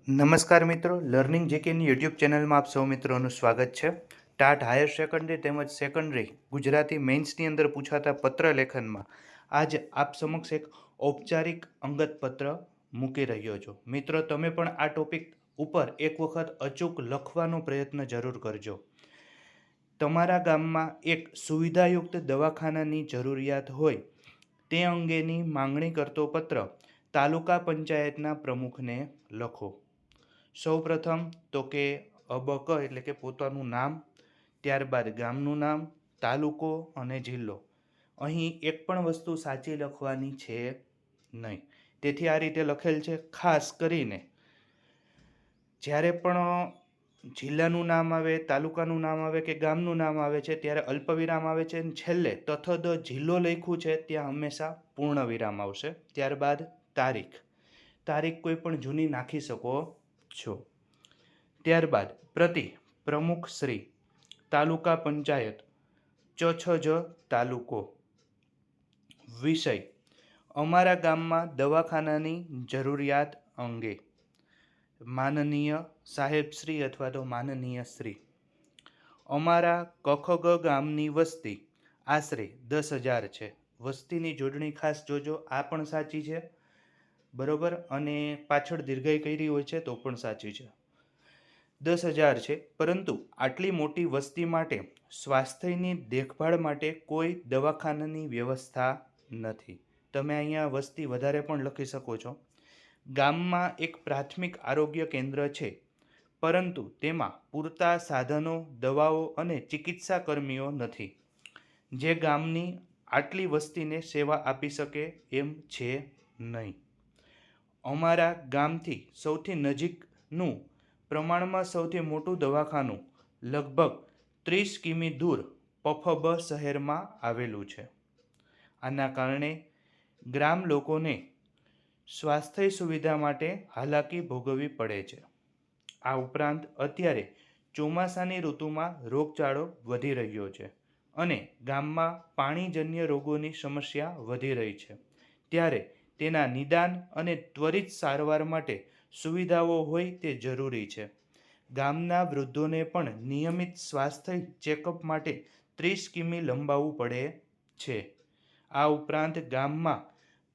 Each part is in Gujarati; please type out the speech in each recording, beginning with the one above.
નમસ્કાર મિત્રો, લર્નિંગ જેકેની યુટ્યુબ ચેનલમાં આપ સૌ મિત્રોનું સ્વાગત છે. ટાટ હાયર સેકન્ડરી તેમજ સેકન્ડરી ગુજરાતી મેઇન્સની અંદર પૂછાતા પત્ર લેખનમાં આજ આપ સમક્ષ એક ઔપચારિક અંગત પત્ર મૂકી રહ્યો છું. મિત્રો, તમે પણ આ ટોપિક ઉપર એક વખત અચૂક લખવાનો પ્રયત્ન જરૂર કરજો. તમારા ગામમાં એક સુવિધાયુક્ત દવાખાનાની જરૂરિયાત હોય તે અંગેની માંગણી કરતો પત્ર તાલુકા પંચાયતના પ્રમુખને લખો. સૌપ્રથમ તો કે અબક એટલે કે પોતાનું નામ, ત્યારબાદ ગામનું નામ, તાલુકો અને જિલ્લો. અહીં એક પણ વસ્તુ સાચી લખવાની છે નહીં. તેથી આ રીતે લખેલ છે. ખાસ કરીને જ્યારે પણ જિલ્લાનું નામ આવે, તાલુકાનું નામ આવે કે ગામનું નામ આવે છે ત્યારે અલ્પવિરામ આવે છે અને છેલ્લે તથદ જિલ્લો લખ્યું છે ત્યાં હંમેશા પૂર્ણ વિરામ આવશે. ત્યારબાદ તારીખ કોઈ પણ જૂની નાખી શકો છો. ત્યારબાદ પ્રતિ પ્રમુખ શ્રી તાલુકા પંચાયત ચછજ તાલુકો. વિષય અમારા ગામમાં દવાખાનાની જરૂરિયાત અંગે. માનનીય સાહેબશ્રી અથવા તો માનનીય શ્રી. અમારા કખગ ગામની વસ્તી આશરે 10,000 છે. વસ્તીની જોડણી ખાસ જોજો, આ પણ સાચી છે બરોબર, અને પાછળ દીર્ઘાઈ કરી હોય છે તો પણ સાચી છે. 10,000 છે, પરંતુ આટલી મોટી વસ્તી માટે સ્વાસ્થ્યની દેખભાળ માટે કોઈ દવાખાનાની વ્યવસ્થા નથી. તમે અહીંયા વસ્તી વધારે પણ લખી શકો છો. ગામમાં એક પ્રાથમિક આરોગ્ય કેન્દ્ર છે, પરંતુ તેમાં પૂરતા સાધનો, દવાઓ અને ચિકિત્સા કર્મીઓ નથી જે ગામની આટલી વસ્તીને સેવા આપી શકે એમ છે નહીં. અમારા ગામથી સૌથી નજીકનું પ્રમાણમાં સૌથી મોટું દવાખાનું લગભગ 30 કિમી દૂર પફબ શહેરમાં આવેલું છે. આના કારણે ગ્રામ લોકોને સ્વાસ્થ્ય સુવિધા માટે હાલાકી ભોગવવી પડે છે. આ ઉપરાંત અત્યારે ચોમાસાની ઋતુમાં રોગચાળો વધી રહ્યો છે અને ગામમાં પાણીજન્ય રોગોની સમસ્યા વધી રહી છે. ત્યારે તેના નિદાન અને ત્વરિત સારવાર માટે સુવિધાઓ હોય તે જરૂરી છે. ગામના વૃદ્ધોને પણ નિયમિત સ્વાસ્થ્ય ચેકઅપ માટે 30 કિમી લંબાવવું પડે છે. આ ઉપરાંત ગામમાં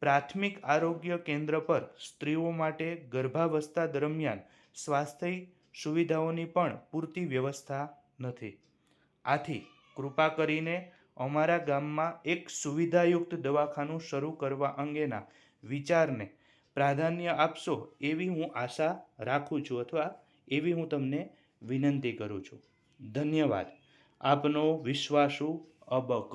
પ્રાથમિક આરોગ્ય કેન્દ્ર પર સ્ત્રીઓ માટે ગર્ભાવસ્થા દરમિયાન સ્વાસ્થ્ય સુવિધાઓની પણ પૂરતી વ્યવસ્થા નથી. આથી કૃપા કરીને અમારા ગામમાં એક સુવિધાયુક્ત દવાખાનું શરૂ કરવા અંગેના વિચારને પ્રાધાન્ય આપશો એવી હું આશા રાખું છું અથવા એવી હું તમને વિનંતી કરું છું. ધન્યવાદ. આપનો વિશ્વાસુ અબક.